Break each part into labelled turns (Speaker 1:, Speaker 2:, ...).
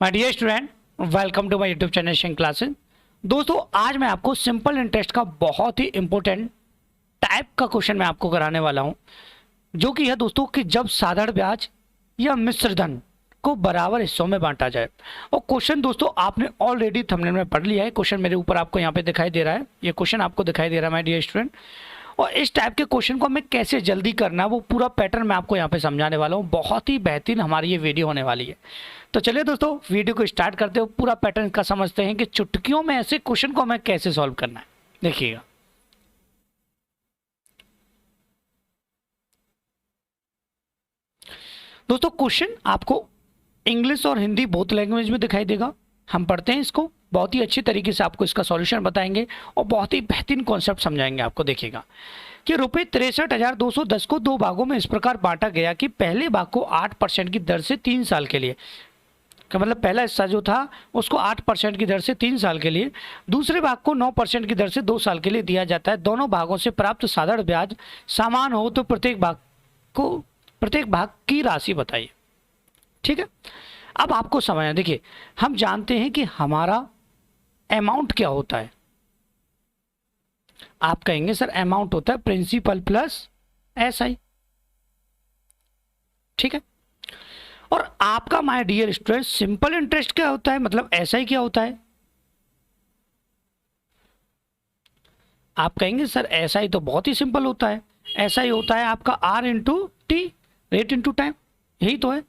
Speaker 1: My dear student, welcome to my YouTube channel Shing classes. दोस्तों, आज मैं आपको सिंपल इंटरेस्ट का बहुत ही इंपॉर्टेंट टाइप का क्वेश्चन मैं आपको कराने वाला हूं, जो कि है दोस्तों कि जब साधारण ब्याज या मिश्र धन को बराबर हिस्सों में बांटा जाए। और क्वेश्चन दोस्तों आपने ऑलरेडी थंबनेल में पढ़ लिया है। क्वेश्चन मेरे ऊपर आपको यहाँ पे दिखाई दे रहा है, ये क्वेश्चन आपको दिखाई दे रहा है माय डियर स्टूडेंट। और इस टाइप के क्वेश्चन को हमें कैसे जल्दी करना है वो पूरा पैटर्न मैं आपको यहाँ पे समझाने वाला हूँ। बहुत ही बेहतरीन हमारी ये वीडियो होने वाली है। तो चलिए दोस्तों, वीडियो को स्टार्ट करते हो, पूरा पैटर्न का समझते हैं कि चुटकियों में ऐसे क्वेश्चन को हमें कैसे सॉल्व करना है। देखिएगा दोस्तों, क्वेश्चन आपको इंग्लिश और हिंदी बोथ लैंग्वेज में दिखाई देगा। हम पढ़ते हैं इसको, बहुत ही अच्छी तरीके से आपको इसका सॉल्यूशन बताएंगे और बहुत ही बेहतरीन कॉन्सेप्ट समझाएंगे आपको। देखिएगा कि रुपये 63,210 को दो भागों में इस प्रकार बांटा गया कि पहले भाग को 8% की दर से 3 साल के लिए, का मतलब पहला हिस्सा जो था उसको 8% की दर से 3 साल के लिए, दूसरे भाग को 9% की दर से 2 साल के लिए दिया जाता है। दोनों भागों से प्राप्त साधारण ब्याज समान हो तो प्रत्येक भाग की राशि बताइए। ठीक है, अब आपको समझना। देखिए, हम जानते हैं कि हमारा अमाउंट क्या होता है। आप कहेंगे सर अमाउंट होता है प्रिंसिपल प्लस एसआई। ठीक है, और आपका my dear student simple interest क्या होता है, मतलब एसआई क्या होता है। आप कहेंगे सर एसआई तो बहुत ही सिंपल होता है, एसआई होता है आपका R into T, rate into time. यही तो है।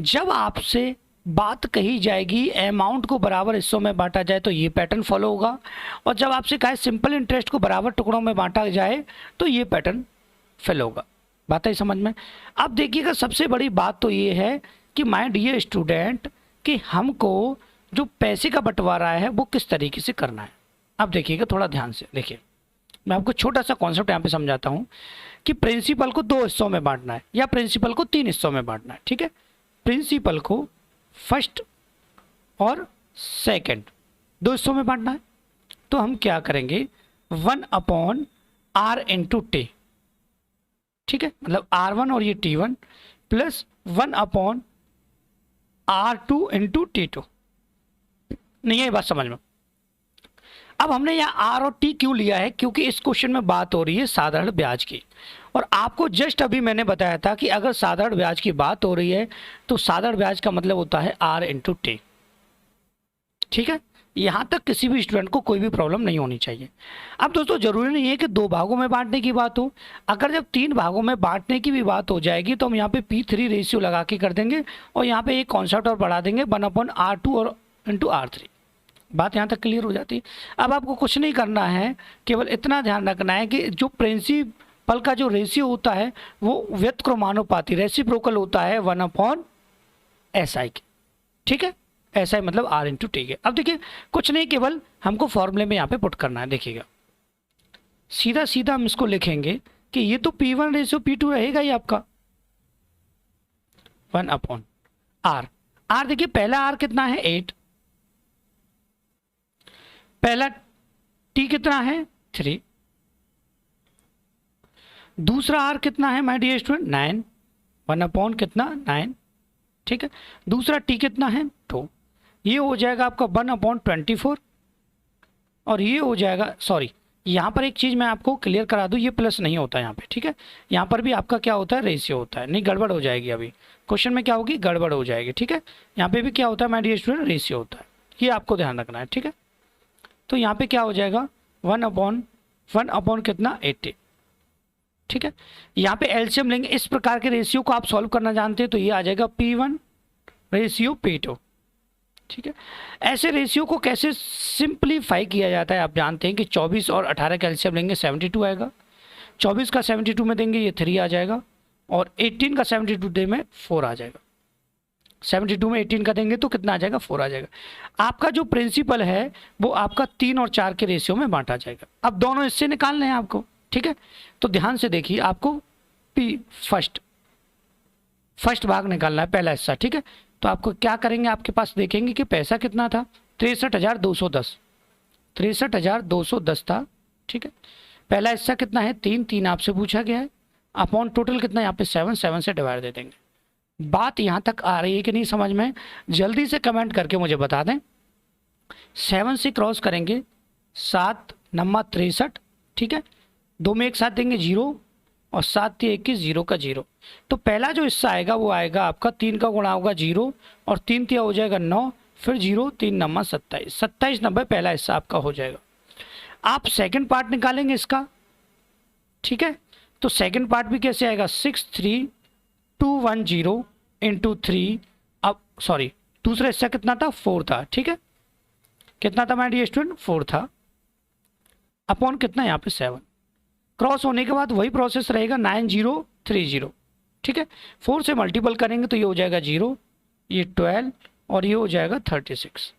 Speaker 1: जब आपसे बात कही जाएगी अमाउंट को बराबर हिस्सों में बांटा जाए तो ये पैटर्न फॉलो होगा, और जब आपसे कहे सिंपल इंटरेस्ट को बराबर टुकड़ों में बांटा जाए तो ये पैटर्न फॉलो होगा। बात है समझ में। अब देखिएगा, सबसे बड़ी बात तो ये है कि माय डियर स्टूडेंट कि हमको जो पैसे का बंटवारा है वो किस तरीके से करना है। अब देखिएगा थोड़ा ध्यान से, देखिए मैं आपको छोटा सा कॉन्सेप्ट यहाँ पे समझाता हूँ कि प्रिंसिपल को 2 हिस्सों में बांटना है या प्रिंसिपल को 3 हिस्सों में बांटना है। ठीक है, प्रिंसिपल को फर्स्ट और सेकंड 2 हिस्सों में बांटना है। तो हम क्या करेंगे, 1/r इंटू टी। ठीक है, मतलब R1 और ये T1 plus 1/R2 into T2। नहीं है ये बात समझ में। अब हमने यहाँ आर और टी क्यों लिया है, क्योंकि इस क्वेश्चन में बात हो रही है साधारण ब्याज की। और आपको जस्ट अभी मैंने बताया था कि अगर साधारण ब्याज की बात हो रही है तो साधारण ब्याज का मतलब होता है आर इंटू टी। ठीक है, यहाँ तक किसी भी स्टूडेंट को कोई भी प्रॉब्लम नहीं होनी चाहिए। अब दोस्तों जरूरी नहीं है कि 2 भागों में बांटने की बात हो। अगर जब 3 भागों में बांटने की भी बात हो जाएगी तो हम यहाँ पे P3 रेशियो लगा के कर देंगे और यहाँ पे एक कॉन्सेप्ट और बढ़ा देंगे 1/R2 और इंटू R3। बात यहाँ तक क्लियर हो जाती है। अब आपको कुछ नहीं करना है, केवल इतना ध्यान रखना है कि जो प्रिंसिपल का जो रेशियो होता है वो व्युत्क्रमानुपाती रेसिप्रोकल होता है 1/SI के। ठीक है, SI मतलब R इंटू टी के। अब देखिए कुछ नहीं, केवल हमको फॉर्मूले में यहाँ पे पुट करना है। देखिएगा सीधा सीधा हम इसको लिखेंगे कि ये तो P1 रेशियो P2 रहेगा ही आपका 1/R। R देखिए पहला R कितना है 8, पहला टी कितना है 3, दूसरा आर कितना है माय डियर स्टूडेंट 9, 1/, कितना 9। ठीक है, दूसरा टी कितना है 2, ये हो जाएगा आपका 1/24। और ये हो जाएगा, सॉरी यहाँ पर एक चीज़ मैं आपको क्लियर करा दूँ, ये प्लस नहीं होता यहाँ पे। ठीक है, यहाँ पर भी आपका क्या होता है रेशियो होता है, नहीं गड़बड़ हो जाएगी, अभी क्वेश्चन में क्या होगी गड़बड़ हो जाएगी। ठीक है, यहाँ पे भी क्या होता है माय डियर स्टूडेंट रेशियो होता है, ये आपको ध्यान रखना है। ठीक है, तो यहाँ पे क्या हो जाएगा 1/1 कितना 80। ठीक है, यहाँ पे एलसीएम लेंगे। इस प्रकार के रेशियो को आप सॉल्व करना जानते हैं तो ये आ जाएगा P1 रेशियो P2। ठीक है, ऐसे रेशियो को कैसे सिंप्लीफाई किया जाता है आप जानते हैं कि 24 और 18 का एलसीएम लेंगे 72 आएगा, 24 का 72 में देंगे ये 3 आ जाएगा, और 18 का 72 दे में 4 आ जाएगा। 72 में 18 का देंगे तो कितना आ जाएगा 4 आ जाएगा। आपका जो प्रिंसिपल है वो आपका 3 और 4 के रेशियो में बांटा जाएगा। अब दोनों हिस्से निकालने हैं आपको। ठीक है, तो ध्यान से देखिए, आपको फर्स्ट भाग निकालना है, पहला हिस्सा। ठीक है, तो आपको क्या करेंगे, आपके पास देखेंगे कि पैसा कितना था 63,210, 63,210 था। ठीक है, पहला हिस्सा कितना है 3 आपसे पूछा गया है, अपॉन टोटल कितना यहाँ पे 7 से डिवाइड दे देंगे। बात यहाँ तक आ रही है कि नहीं समझ में? जल्दी से कमेंट करके मुझे बता दें। 7 से क्रॉस करेंगे 7 नम्मा 63, ठीक है, 2 में एक साथ देंगे 0 और 7 3 21, 0 का 0। तो पहला जो हिस्सा आएगा वो आएगा आपका 3 का गुणा होगा 0 और 3 3 हो जाएगा 9, फिर 0 3 नम्मा 27, 27 90 पहला हिस्सा आपका हो जाएगा। आप सेकंड पार्ट निकालेंगे इसका, ठीक है, तो सेकंड पार्ट भी कैसे आएगा? 63210 इंटू 3, अब सॉरी दूसरा हिस्सा कितना था? 4 था, ठीक है, कितना था माय डियर स्टूडेंट? 4 था, अपॉन कितना यहाँ पे 7। क्रॉस होने के बाद वही प्रोसेस रहेगा 9030, ठीक है, 4 से मल्टीपल करेंगे तो ये हो जाएगा 0, ये 12 और ये हो जाएगा 36।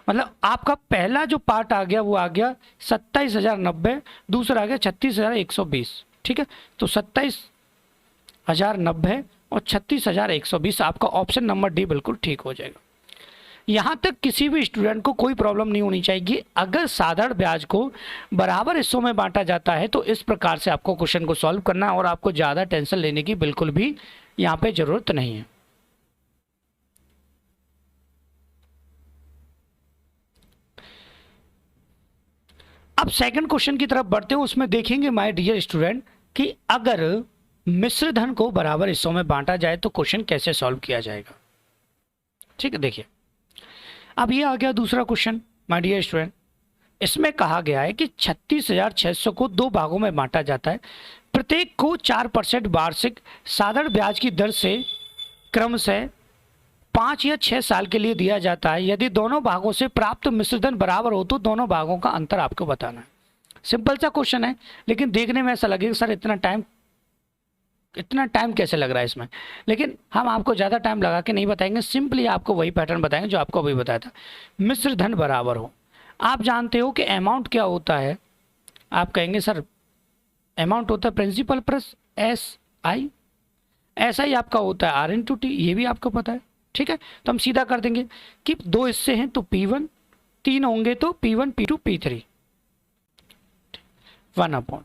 Speaker 1: मतलब आपका पहला जो पार्ट आ गया वो आ गया 27,090, दूसरा आ गया 36,120, ठीक है, तो 27,090 और 36,120 आपका ऑप्शन नंबर डी बिल्कुल ठीक हो जाएगा। यहाँ तक किसी भी स्टूडेंट को कोई प्रॉब्लम नहीं होनी चाहिए। अगर साधारण ब्याज को बराबर हिस्सों में बांटा जाता है तो इस प्रकार से आपको क्वेश्चन को सॉल्व करना है और आपको ज़्यादा टेंशन लेने की बिल्कुल भी यहाँ पे ज़रूरत नहीं है। अब सेकंड क्वेश्चन की तरफ बढ़ते हैं, उसमें देखेंगे माय डियर स्टूडेंट कि अगर मिश्र धन को बराबर हिस्सों में बांटा जाए तो क्वेश्चन कैसे सॉल्व किया जाएगा। ठीक है, देखिए अब ये आ गया दूसरा क्वेश्चन माय डियर स्टूडेंट। इसमें कहा गया है कि 36,600 को 2 भागों में बांटा जाता है, प्रत्येक को 4% वार्षिक साधारण ब्याज की दर से क्रमशः 5 या 6 साल के लिए दिया जाता है। यदि दोनों भागों से प्राप्त मिश्रधन बराबर हो तो दोनों भागों का अंतर आपको बताना है। सिंपल सा क्वेश्चन है, लेकिन देखने में ऐसा लगेगा सर इतना टाइम कैसे लग रहा है इसमें, लेकिन हम आपको ज़्यादा टाइम लगा के नहीं बताएंगे, सिंपली आपको वही पैटर्न बताएंगे जो आपको अभी बताया था। मिश्रधन बराबर हो, आप जानते हो कि अमाउंट क्या होता है, आप कहेंगे सर अमाउंट होता है प्रिंसिपल प्लस SI, SI आपका होता है R/T, ये भी आपको पता है, ठीक है। तो हम सीधा कर देंगे कि 2 हिस्से हैं तो P1, 3 होंगे तो P1 P2 P3, 1/,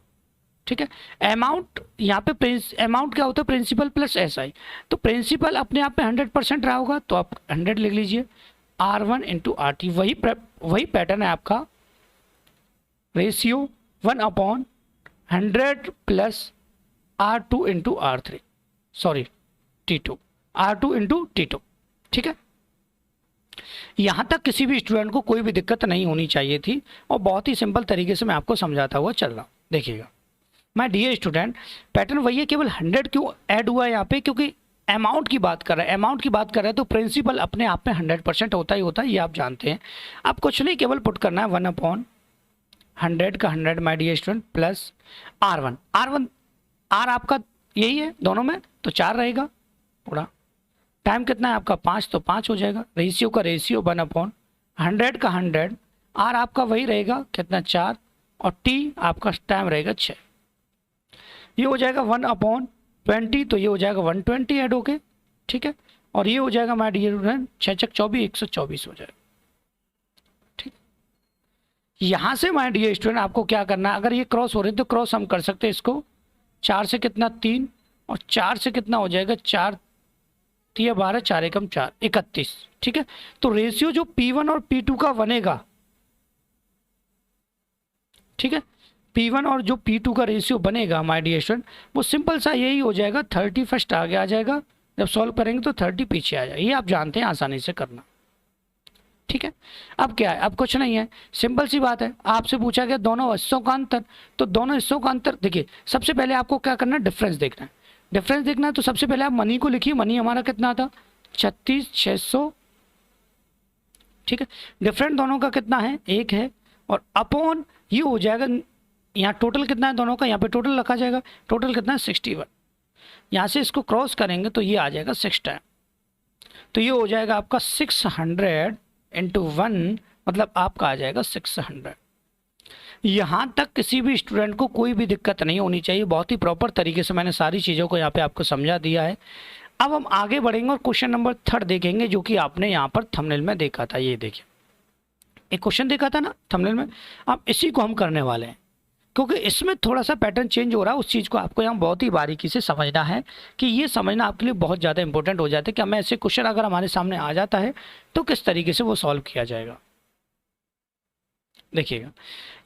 Speaker 1: ठीक है। अमाउंट यहाँ पे अमाउंट क्या होता है? प्रिंसिपल प्लस SI, तो प्रिंसिपल अपने आप में 100% रहा होगा तो आप 100 लिख लीजिए, R1 इंटू RT, वही पैटर्न है आपका, ratio 1/100 plus R2 into R3, sorry T2, R2 into T2, ठीक है। यहाँ तक किसी भी स्टूडेंट को कोई भी दिक्कत नहीं होनी चाहिए थी और बहुत ही सिंपल तरीके से मैं आपको समझाता हुआ चल रहा हूँ। देखिएगा माय डियर स्टूडेंट, पैटर्न वही है, केवल 100 क्यों ऐड हुआ है यहाँ पे? क्योंकि अमाउंट की बात कर रहे हैं, अमाउंट की बात कर रहे हैं तो प्रिंसिपल अपने आप में 100% होता ही होता है, ये आप जानते हैं। अब कुछ नहीं, केवल पुट करना है 1/100 का 100 my dear student plus R1, R आपका यही है दोनों में तो 4 रहेगा, थोड़ा टाइम कितना है आपका 5, तो 5 हो जाएगा। रेशियो का रेशियो 1/100 का 100, R आपका वही रहेगा कितना 4 और T आपका टाइम रहेगा 6, ये हो जाएगा 1/20, तो ये हो जाएगा 120 ऐड होके, ठीक है। और ये हो जाएगा माय डियर स्टूडेंट 6 6 24, 124 हो जाएगा, ठीक। यहाँ से माय डियर स्टूडेंट आपको क्या करना है, अगर ये क्रॉस हो रहे हैं तो क्रॉस हम कर सकते हैं इसको, 4 से कितना 3 और 4 से कितना हो जाएगा 4 3 12, 4 एकम 4 31, ठीक है। तो रेशियो जो P1 और P2 का बनेगा, ठीक है, P1 और जो P2 का रेशियो बनेगा माय डियर स्टूडेंट, वो सिंपल सा यही हो जाएगा, 30 फर्स्ट आगे आ जाएगा, जब सॉल्व करेंगे तो 30 पीछे आ जाएगा, ये आप जानते हैं आसानी से करना, ठीक है। अब क्या है, अब कुछ नहीं है, सिंपल सी बात है, आपसे पूछा गया दोनों हिस्सों का अंतर, तो दोनों हिस्सों का अंतर देखिए, सबसे पहले आपको क्या करना है, डिफरेंस देखना है। डिफरेंस देखना है तो सबसे पहले आप मनी को लिखिए, मनी हमारा कितना था 36,600, ठीक है। डिफरेंट दोनों का कितना है 1 है, और अपॉन ये हो जाएगा, यहाँ टोटल कितना है दोनों का, यहाँ पे टोटल रखा जाएगा, टोटल कितना है 61, यहाँ से इसको क्रॉस करेंगे तो ये आ जाएगा 6 टाइम, तो ये हो जाएगा आपका 600 इंटू 1, मतलब आपका आ जाएगा 600। यहाँ तक किसी भी स्टूडेंट को कोई भी दिक्कत नहीं होनी चाहिए, बहुत ही प्रॉपर तरीके से मैंने सारी चीज़ों को यहाँ पे आपको समझा दिया है। अब हम आगे बढ़ेंगे और क्वेश्चन नंबर 3 देखेंगे, जो कि आपने यहाँ पर थंबनेल में देखा था। ये देखिए एक क्वेश्चन देखा था ना थंबनेल में, अब इसी को हम करने वाले हैं। क्योंकि इसमें थोड़ा सा पैटर्न चेंज हो रहा है, उस चीज़ को आपको यहाँ बहुत ही बारीकी से समझना है कि ये समझना आपके लिए बहुत ज़्यादा इंपॉर्टेंट हो जाता है कि हमें ऐसे क्वेश्चन अगर हमारे सामने आ जाता है तो किस तरीके से वो सॉल्व किया जाएगा। देखिएगा,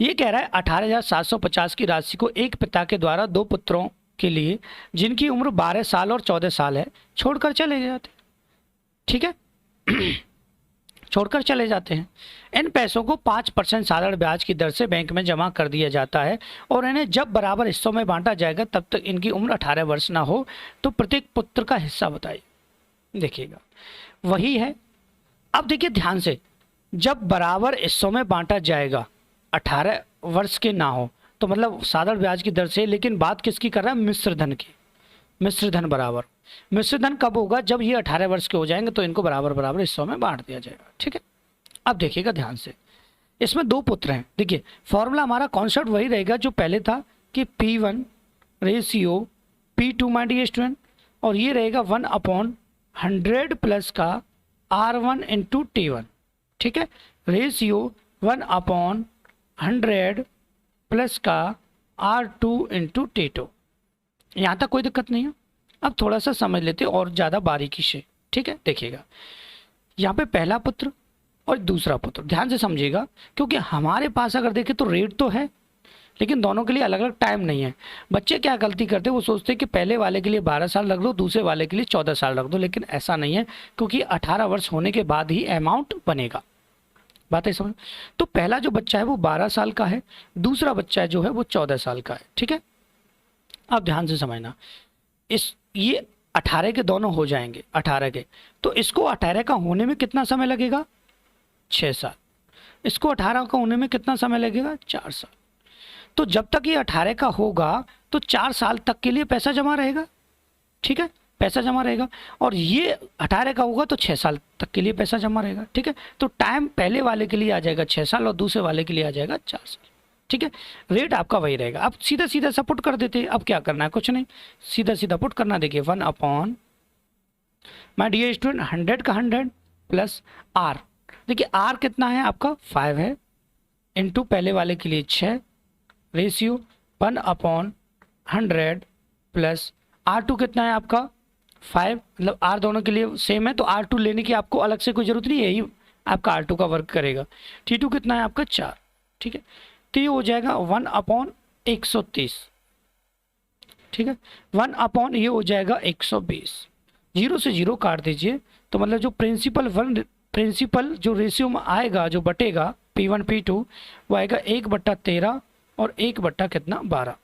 Speaker 1: ये कह रहा है 18,750 की राशि को एक पिता के द्वारा दो पुत्रों के लिए जिनकी उम्र 12 साल और 14 साल है छोड़कर चले जाते, ठीक है छोड़कर चले जाते हैं। इन पैसों को 5% साधारण ब्याज की दर से बैंक में जमा कर दिया जाता है और इन्हें जब बराबर हिस्सों में बांटा जाएगा तब तक इनकी उम्र 18 वर्ष ना हो तो प्रत्येक पुत्र का हिस्सा बताइए। देखिएगा, वही है। अब देखिए ध्यान से, जब बराबर हिस्सों में बांटा जाएगा 18 वर्ष के ना हो तो मतलब साधारण ब्याज की दर से, लेकिन बात किसकी कर रहा है? मिश्र धन की। मिश्र धन बराबर, मिश्र धन कब होगा? जब ये 18 वर्ष के हो जाएंगे तो इनको बराबर बराबर हिस्सों में बांट दिया जाएगा, ठीक है। अब देखिएगा ध्यान से, इसमें दो पुत्र हैं। देखिए फॉर्मूला हमारा कॉन्सेप्ट वही रहेगा जो पहले था कि P1 ratio P2 my dear student, और ये रहेगा 1/100 प्लस का R1 इंटू T1, ठीक है। रेशियो 1/100 प्लस का R2 इंटू T2। यहाँ तक कोई दिक्कत नहीं है। अब थोड़ा सा समझ लेते और ज़्यादा बारीकी से, ठीक है। देखिएगा, यहाँ पे पहला पुत्र और दूसरा पुत्र, ध्यान से समझिएगा, क्योंकि हमारे पास अगर देखें तो रेट तो है लेकिन दोनों के लिए अलग अलग टाइम नहीं है। बच्चे क्या गलती करते हैं, वो सोचते हैं कि पहले वाले के लिए 12 साल रख दो, दूसरे वाले के लिए 14 साल रख दो, लेकिन ऐसा नहीं है, क्योंकि 18 वर्ष होने के बाद ही अमाउंट बनेगा। बात है समझ? तो पहला जो बच्चा है वो 12 साल का है, दूसरा बच्चा जो है वो 14 साल का है, ठीक है। अब ध्यान से समझना, ये 18 के दोनों हो जाएंगे 18 के, तो इसको 18 का होने में कितना समय लगेगा? 6 साल। इसको 18 का होने में कितना समय लगेगा? 4 साल। तो जब तक ये 18 का होगा तो 4 साल तक के लिए पैसा जमा रहेगा, ठीक है, पैसा जमा रहेगा। और ये 18 का होगा तो 6 साल तक के लिए पैसा जमा रहेगा, ठीक है। तो टाइम पहले वाले के लिए आ जाएगा 6 साल और दूसरे वाले के लिए आ जाएगा 4 साल, ठीक है। रेट आपका वही रहेगा। अब सीधा सीधा सा पुट कर देते हैं। अब क्या करना है? कुछ नहीं, सीधा सीधा पुट करना। देखिए 1/, माय डियर स्टूडेंट, 100 का 100 प्लस R। देखिए R कितना है आपका? 5 है, इंटू पहले वाले के लिए 6, रेशियो 1/100 प्लस R2 कितना है आपका? 5, मतलब R दोनों के लिए सेम है तो R2 लेने की आपको अलग से कोई जरूरत नहीं है, यही आपका R2 का वर्क करेगा। T2 कितना है आपका? 4, ठीक है। तो ये हो जाएगा 1/130, ठीक है। 1/ ये हो जाएगा 120। 0 से 0 काट दीजिए तो मतलब जो प्रिंसिपल जो रेशियो में आएगा, जो बटेगा P1 P2, वो आएगा 1/13 और 1/ कितना? 12।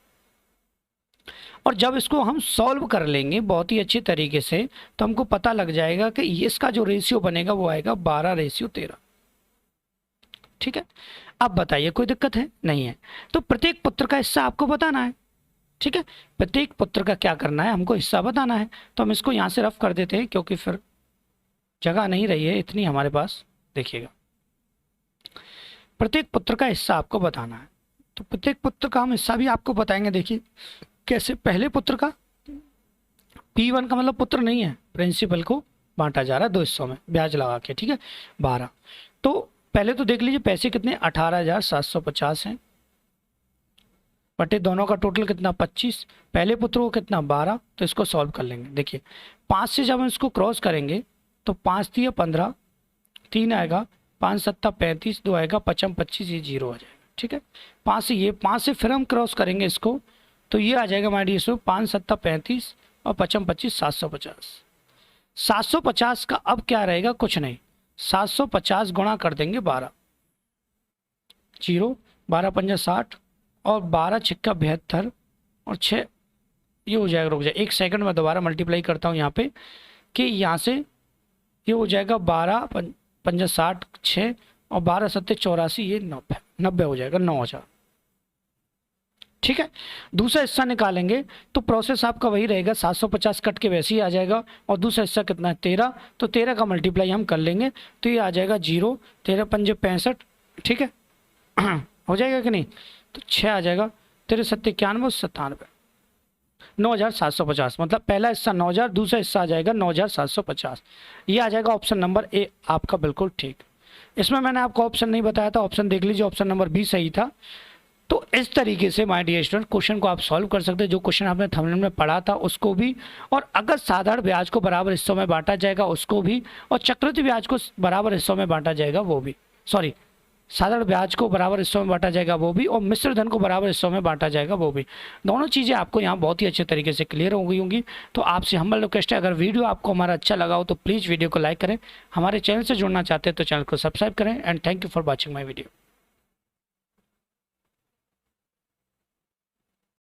Speaker 1: और जब इसको हम सॉल्व कर लेंगे बहुत ही अच्छे तरीके से तो हमको पता लग जाएगा कि इसका जो रेशियो बनेगा वो आएगा 12:13, ठीक है। अब बताइए कोई दिक्कत है? नहीं है। तो प्रत्येक पुत्र का हिस्सा आपको बताना है, ठीक है। प्रत्येक पुत्र का क्या करना है? हमको हिस्सा बताना है। तो हम इसको यहाँ से रफ कर देते हैं क्योंकि फिर जगह नहीं रही है इतनी हमारे पास। देखिएगा, प्रत्येक पुत्र का हिस्सा आपको बताना है, तो प्रत्येक पुत्र का हम हिस्सा भी आपको बताएंगे। देखिए कैसे। पहले पुत्र का P1 का मतलब पुत्र नहीं है, प्रिंसिपल को बांटा जा रहा है 2 हिस्सों में ब्याज लगा के, ठीक है, 12। तो पहले तो देख लीजिए पैसे कितने? 18,750 हैं, बटे दोनों का टोटल कितना? 25। पहले पुत्र को कितना? 12। तो इसको सॉल्व कर लेंगे। देखिए 5 से जब हम इसको क्रॉस करेंगे तो 5 दिया 15, 3 आएगा, 5 7 35, 2 आएगा 55 25, ये 0 आ जाएगा, ठीक है। 5 से ये 5 से फिर हम क्रॉस करेंगे इसको तो ये आ जाएगा हमारे डियर 5 7 35 और 55 25, 750। 750 का अब क्या रहेगा? कुछ नहीं, 750 गुणा कर देंगे 12, 0, 12 पंजा 60 और 12 छिक्का 72 और 6, ये हो जाएगा, रुक जाए 1 सेकंड में दोबारा मल्टीप्लाई करता हूँ यहाँ पे, कि यहाँ से ये हो जाएगा 12 पंजा 60, 6 और 12 7 84, ये 90 हो जाएगा, 9000, ठीक है। दूसरा हिस्सा निकालेंगे तो प्रोसेस आपका वही रहेगा, 750 कट के वैसे ही आ जाएगा। और दूसरा हिस्सा कितना है? 13, तो 13 का मल्टीप्लाई हम कर लेंगे तो ये आ जाएगा 0, 13 पंजे 65, ठीक है हो जाएगा कि नहीं? तो 6 आ जाएगा, 13 7 91 97, 9750। मतलब पहला हिस्सा 9000, दूसरा हिस्सा आ जाएगा 9750। ये आ जाएगा ऑप्शन नंबर ए आपका बिल्कुल ठीक। इसमें मैंने आपको ऑप्शन नहीं बताया था, ऑप्शन देख लीजिए, ऑप्शन नंबर बी सही था। तो इस तरीके से माय डियर स्टूडेंट क्वेश्चन को आप सॉल्व कर सकते हैं, जो क्वेश्चन आपने थंबनेल में पढ़ा था उसको भी, और अगर साधारण ब्याज को बराबर हिस्सों में बांटा जाएगा उसको भी, और चक्रवृद्धि ब्याज को बराबर हिस्सों में बांटा जाएगा वो भी, सॉरी साधारण ब्याज को बराबर हिस्सों में बांटा जाएगा वो भी, और मिश्र धन को बराबर हिस्सों में बांटा जाएगा वो भी। दोनों चीज़ें आपको यहाँ बहुत ही अच्छे तरीके से क्लियर हो गई होंगी। तो आपसे हम्बल रिक्वेस्ट है, अगर वीडियो आपको हमारा अच्छा लगा हो तो प्लीज़ वीडियो को लाइक करें, हमारे चैनल से जुड़ना चाहते हैं तो चैनल को सब्सक्राइब करें, and thank you for watching my video.